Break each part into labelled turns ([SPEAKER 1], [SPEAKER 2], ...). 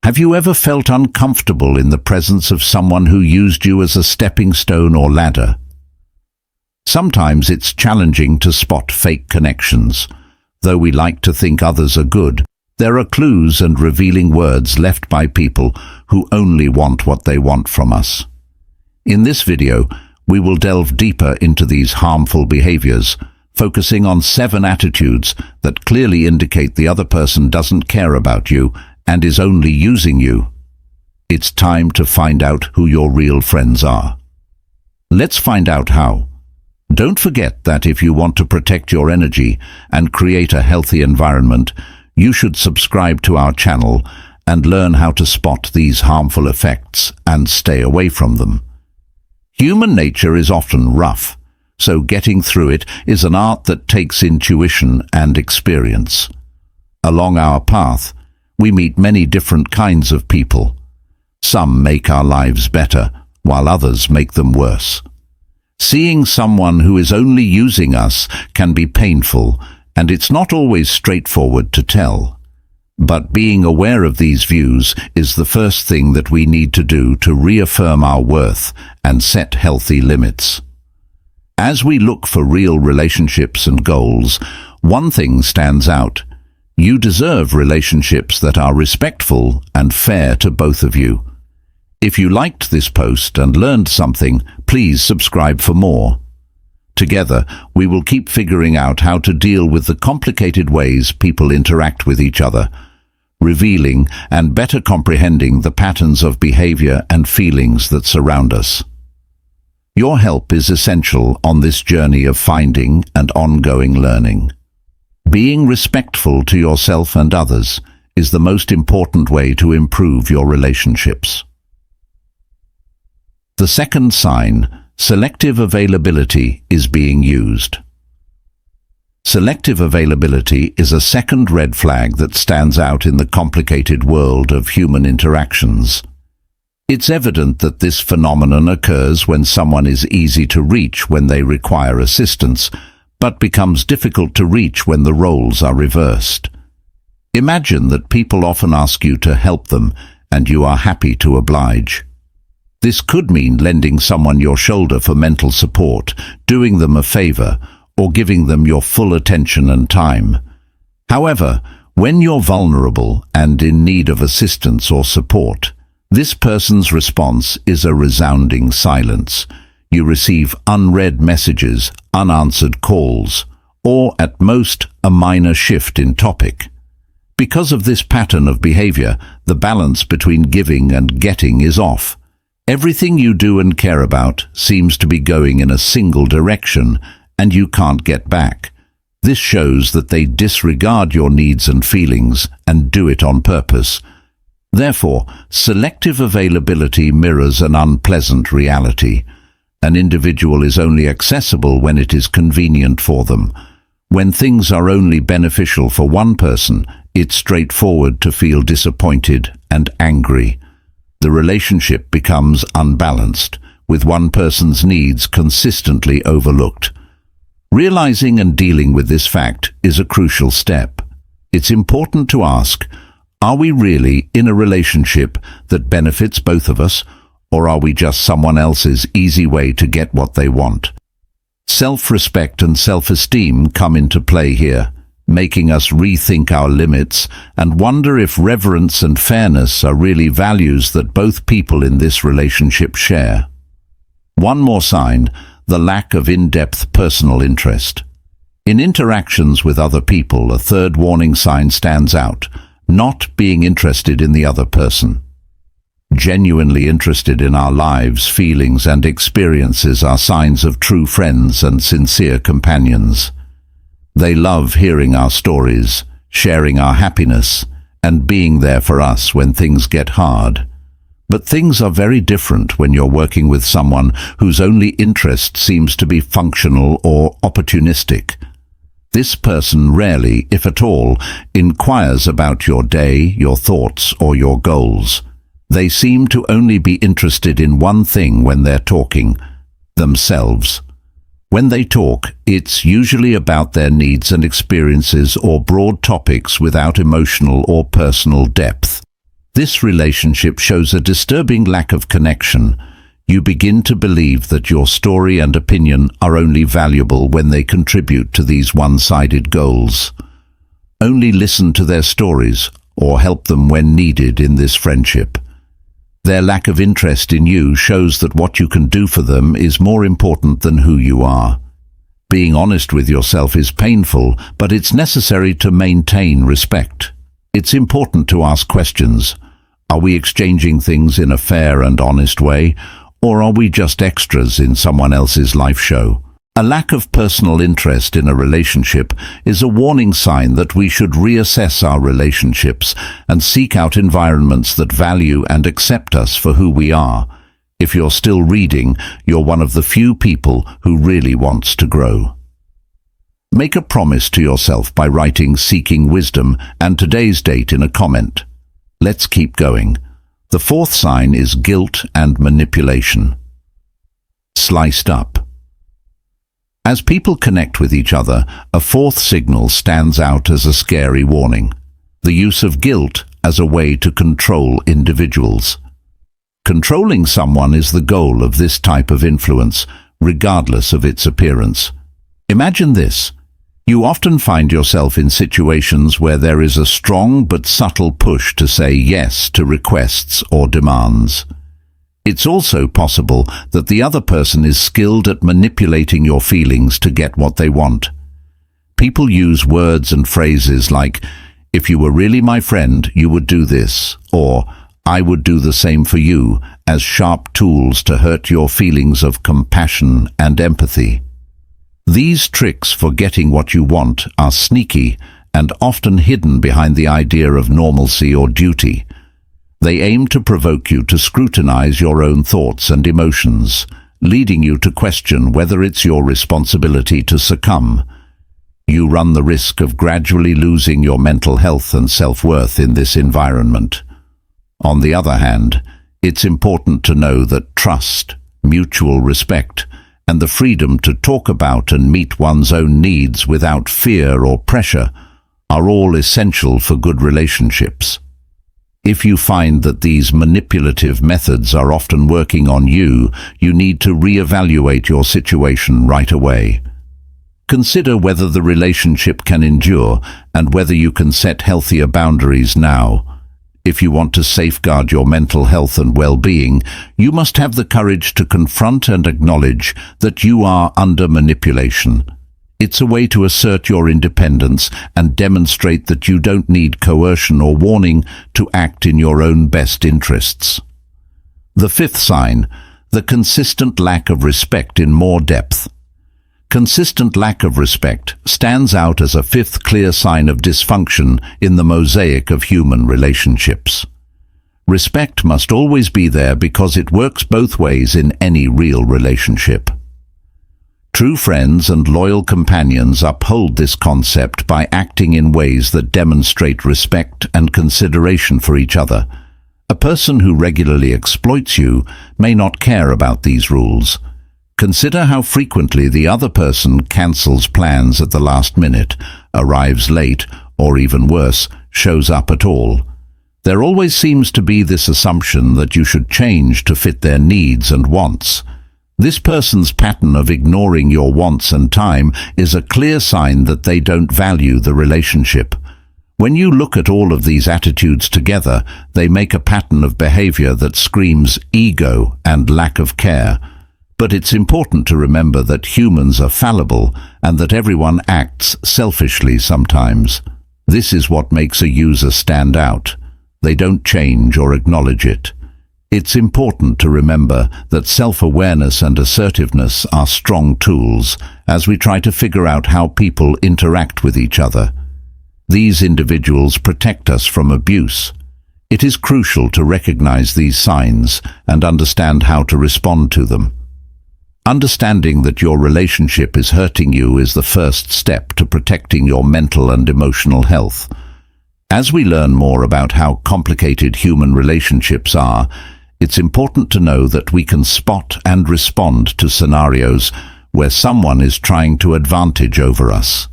[SPEAKER 1] Have you ever felt uncomfortable in the presence of someone who used you as a stepping stone or ladder? Sometimes it's challenging to spot fake connections. Though we like to think others are good, there are clues and revealing words left by people who only want what they want from us. In this video, we will delve deeper into these harmful behaviors, focusing on 7 attitudes that clearly indicate the other person doesn't care about you and is only using you. It's time to find out who your real friends are. Let's find out how. Don't forget that if you want to protect your energy and create a healthy environment, you should subscribe to our channel and learn how to spot these harmful effects and stay away from them. Human nature is often rough, so getting through it is an art that takes intuition and experience. Along our path, we meet many different kinds of people. Some make our lives better, while others make them worse. Seeing someone who is only using us can be painful, and it's not always straightforward to tell. But being aware of these views is the first thing that we need to do to reaffirm our worth and set healthy limits. As we look for real relationships and goals, one thing stands out. You deserve relationships that are respectful and fair to both of you. If you liked this post and learned something, please subscribe for more. Together, we will keep figuring out how to deal with the complicated ways people interact with each other, revealing and better comprehending the patterns of behavior and feelings that surround us. Your help is essential on this journey of finding and ongoing learning. Being respectful to yourself and others is the most important way to improve your relationships. The second sign, selective availability, is being used. Selective availability is a second red flag that stands out in the complicated world of human interactions. It's evident that this phenomenon occurs when someone is easy to reach when they require assistance, but becomes difficult to reach when the roles are reversed. Imagine that people often ask you to help them, and you are happy to oblige. This could mean lending someone your shoulder for mental support, doing them a favor, or giving them your full attention and time. However, when you're vulnerable and in need of assistance or support, this person's response is a resounding silence. You receive unread messages, unanswered calls, or at most a minor shift in topic. Because of this pattern of behavior, the balance between giving and getting is off. Everything you do and care about seems to be going in a single direction, and you can't get back. This shows that they disregard your needs and feelings and do it on purpose. Therefore, selective availability mirrors an unpleasant reality. An individual is only accessible when it is convenient for them. When things are only beneficial for one person, it's straightforward to feel disappointed and angry. The relationship becomes unbalanced, with one person's needs consistently overlooked. Realizing and dealing with this fact is a crucial step. It's important to ask, are we really in a relationship that benefits both of us, or are we just someone else's easy way to get what they want? Self-respect and self-esteem come into play here, making us rethink our limits and wonder if reverence and fairness are really values that both people in this relationship share. One more sign, the lack of in-depth personal interest. In interactions with other people, a third warning sign stands out, not being interested in the other person. Genuinely interested in our lives, feelings, and experiences are signs of true friends and sincere companions. They love hearing our stories, sharing our happiness, and being there for us when things get hard. But things are very different when you're working with someone whose only interest seems to be functional or opportunistic. This person rarely, if at all, inquires about your day, your thoughts, or your goals. They seem to only be interested in one thing when they're talking: themselves. When they talk, it's usually about their needs and experiences or broad topics without emotional or personal depth. This relationship shows a disturbing lack of connection. You begin to believe that your story and opinion are only valuable when they contribute to these one-sided goals. Only listen to their stories or help them when needed in this friendship. Their lack of interest in you shows that what you can do for them is more important than who you are. Being honest with yourself is painful, but it's necessary to maintain respect. It's important to ask questions. Are we exchanging things in a fair and honest way, or are we just extras in someone else's life show? A lack of personal interest in a relationship is a warning sign that we should reassess our relationships and seek out environments that value and accept us for who we are. If you're still reading, you're one of the few people who really wants to grow. Make a promise to yourself by writing "Seeking Wisdom" and today's date in a comment. Let's keep going. The fourth sign is guilt and manipulation. Sliced up. As people connect with each other, a fourth signal stands out as a scary warning: the use of guilt as a way to control individuals. Controlling someone is the goal of this type of influence, regardless of its appearance. Imagine this. You often find yourself in situations where there is a strong but subtle push to say yes to requests or demands. It's also possible that the other person is skilled at manipulating your feelings to get what they want. People use words and phrases like, "If you were really my friend, you would do this," or "I would do the same for you," as sharp tools to hurt your feelings of compassion and empathy. These tricks for getting what you want are sneaky and often hidden behind the idea of normalcy or duty. They aim to provoke you to scrutinize your own thoughts and emotions, leading you to question whether it's your responsibility to succumb. You run the risk of gradually losing your mental health and self-worth in this environment. On the other hand, it's important to know that trust, mutual respect, and the freedom to talk about and meet one's own needs without fear or pressure are all essential for good relationships. If you find that these manipulative methods are often working on you, you need to reevaluate your situation right away. Consider whether the relationship can endure and whether you can set healthier boundaries now. If you want to safeguard your mental health and well-being, you must have the courage to confront and acknowledge that you are under manipulation. It's a way to assert your independence and demonstrate that you don't need coercion or warning to act in your own best interests. The fifth sign, the consistent lack of respect in more depth. Consistent lack of respect stands out as a fifth clear sign of dysfunction in the mosaic of human relationships. Respect must always be there because it works both ways in any real relationship. True friends and loyal companions uphold this concept by acting in ways that demonstrate respect and consideration for each other. A person who regularly exploits you may not care about these rules. Consider how frequently the other person cancels plans at the last minute, arrives late, or even worse, shows up at all. There always seems to be this assumption that you should change to fit their needs and wants. This person's pattern of ignoring your wants and time is a clear sign that they don't value the relationship. When you look at all of these attitudes together, they make a pattern of behavior that screams ego and lack of care. But it's important to remember that humans are fallible and that everyone acts selfishly sometimes. This is what makes a user stand out. They don't change or acknowledge it. It's important to remember that self-awareness and assertiveness are strong tools as we try to figure out how people interact with each other. These individuals protect us from abuse. It is crucial to recognize these signs and understand how to respond to them. Understanding that your relationship is hurting you is the first step to protecting your mental and emotional health. As we learn more about how complicated human relationships are, it's important to know that we can spot and respond to scenarios where someone is trying to advantage over us.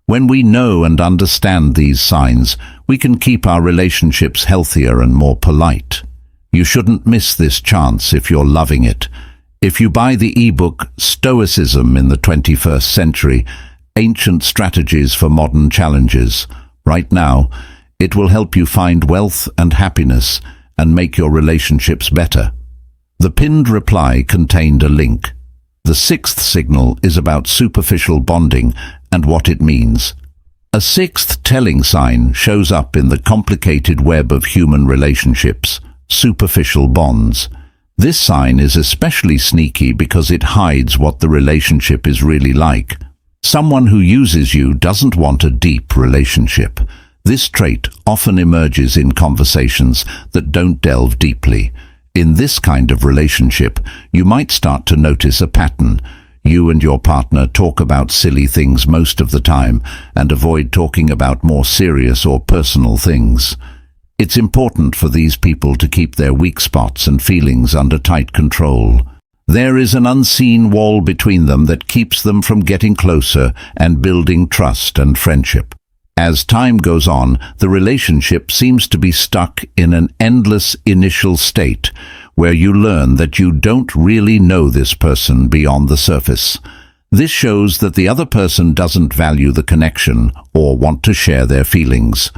[SPEAKER 1] When we know and understand these signs, we can keep our relationships healthier and more polite. You shouldn't miss this chance if you're loving it. If you buy the ebook Stoicism in the 21st Century, Ancient Strategies for Modern Challenges, right now, it will help you find wealth and happiness and make your relationships better. The pinned reply contained a link. The sixth signal is about superficial bonding and what it means. A sixth telling sign shows up in the complicated web of human relationships, superficial bonds. This sign is especially sneaky because it hides what the relationship is really like. Someone who uses you doesn't want a deep relationship. This trait often emerges in conversations that don't delve deeply. In this kind of relationship, you might start to notice a pattern. You and your partner talk about silly things most of the time and avoid talking about more serious or personal things. It's important for these people to keep their weak spots and feelings under tight control. There is an unseen wall between them that keeps them from getting closer and building trust and friendship. As time goes on, the relationship seems to be stuck in an endless initial state where you learn that you don't really know this person beyond the surface. This shows that the other person doesn't value the connection or want to share their feelings.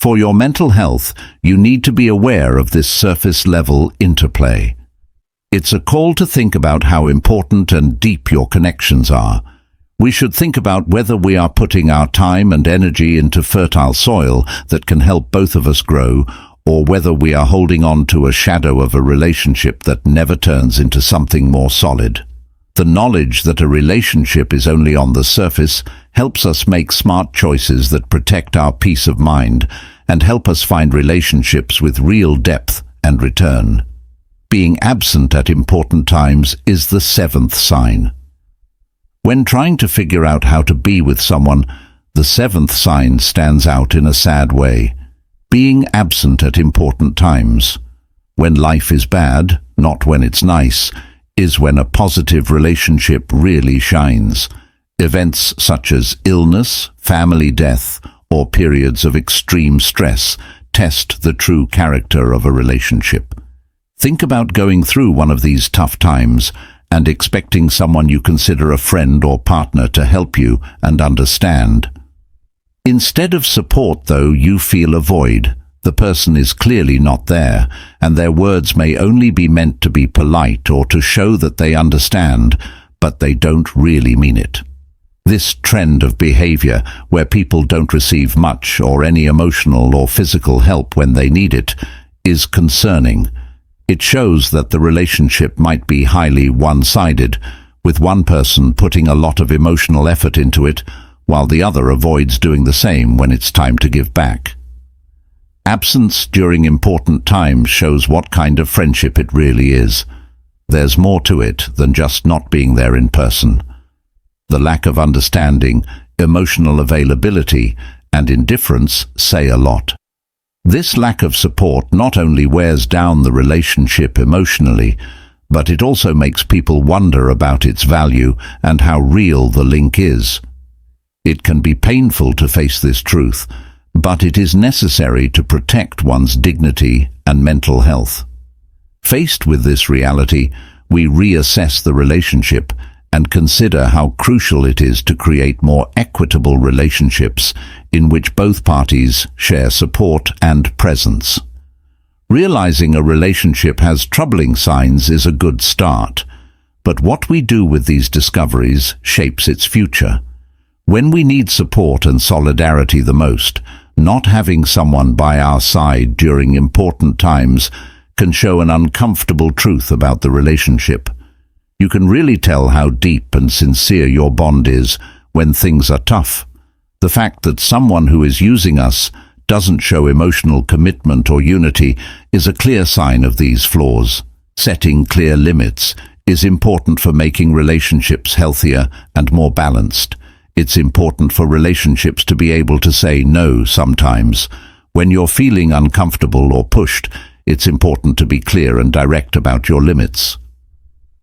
[SPEAKER 1] For your mental health, you need to be aware of this surface-level interplay. It's a call to think about how important and deep your connections are. We should think about whether we are putting our time and energy into fertile soil that can help both of us grow, or whether we are holding on to a shadow of a relationship that never turns into something more solid. The knowledge that a relationship is only on the surface helps us make smart choices that protect our peace of mind and help us find relationships with real depth and return. Being absent at important times is the seventh sign. When trying to figure out how to be with someone, the seventh sign stands out in a sad way. Being absent at important times. When life is bad, not when it's nice, is when a positive relationship really shines. Events such as illness, family death, or periods of extreme stress test the true character of a relationship. Think about going through one of these tough times and expecting someone you consider a friend or partner to help you and understand. Instead of support, though, you feel a void. The person is clearly not there, and their words may only be meant to be polite or to show that they understand, but they don't really mean it. This trend of behavior, where people don't receive much or any emotional or physical help when they need it, is concerning. It shows that the relationship might be highly one-sided, with one person putting a lot of emotional effort into it, while the other avoids doing the same when it's time to give back. Absence during important times shows what kind of friendship it really is. There's more to it than just not being there in person. The lack of understanding, emotional availability, and indifference say a lot. This lack of support not only wears down the relationship emotionally, but it also makes people wonder about its value and how real the link is. It can be painful to face this truth, but it is necessary to protect one's dignity and mental health. Faced with this reality, we reassess the relationship and consider how crucial it is to create more equitable relationships in which both parties share support and presence. Realizing a relationship has troubling signs is a good start, but what we do with these discoveries shapes its future. When we need support and solidarity the most, not having someone by our side during important times can show an uncomfortable truth about the relationship. You can really tell how deep and sincere your bond is when things are tough. The fact that someone who is using us doesn't show emotional commitment or unity is a clear sign of these flaws. Setting clear limits is important for making relationships healthier and more balanced. It's important for relationships to be able to say no sometimes. When you're feeling uncomfortable or pushed, it's important to be clear and direct about your limits.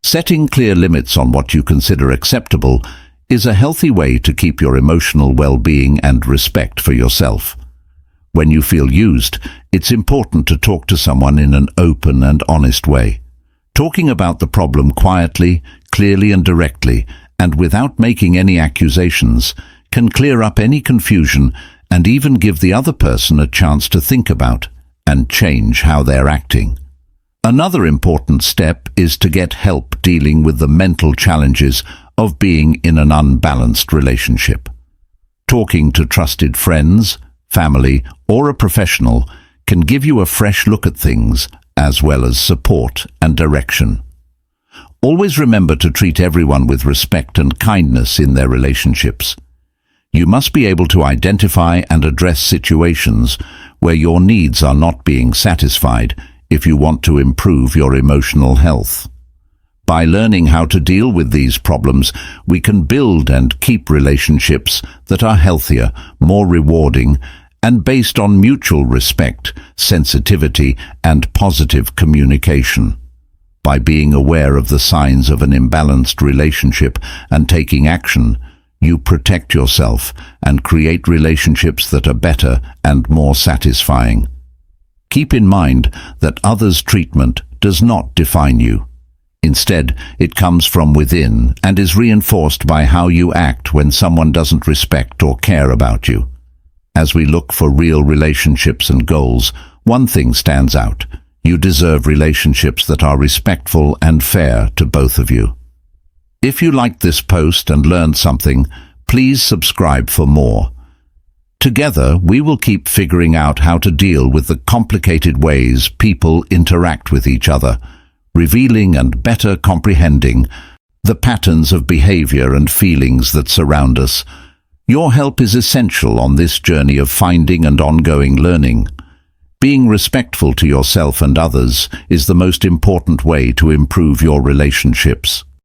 [SPEAKER 1] Setting clear limits on what you consider acceptable is a healthy way to keep your emotional well-being and respect for yourself. When you feel used, it's important to talk to someone in an open and honest way. Talking about the problem quietly, clearly and directly, and without making any accusations, can clear up any confusion and even give the other person a chance to think about and change how they're acting. Another important step is to get help dealing with the mental challenges of being in an unbalanced relationship. Talking to trusted friends, family, or a professional can give you a fresh look at things, as well as support and direction. Always remember to treat everyone with respect and kindness in their relationships. You must be able to identify and address situations where your needs are not being satisfied if you want to improve your emotional health. By learning how to deal with these problems, we can build and keep relationships that are healthier, more rewarding, and based on mutual respect, sensitivity, and positive communication. By being aware of the signs of an imbalanced relationship and taking action, you protect yourself and create relationships that are better and more satisfying. Keep in mind that others' treatment does not define you. Instead, it comes from within and is reinforced by how you act when someone doesn't respect or care about you. As we look for real relationships and goals, one thing stands out. You deserve relationships that are respectful and fair to both of you. If you liked this post and learned something, please subscribe for more. Together, we will keep figuring out how to deal with the complicated ways people interact with each other, revealing and better comprehending the patterns of behavior and feelings that surround us. Your help is essential on this journey of finding and ongoing learning. Being respectful to yourself and others is the most important way to improve your relationships.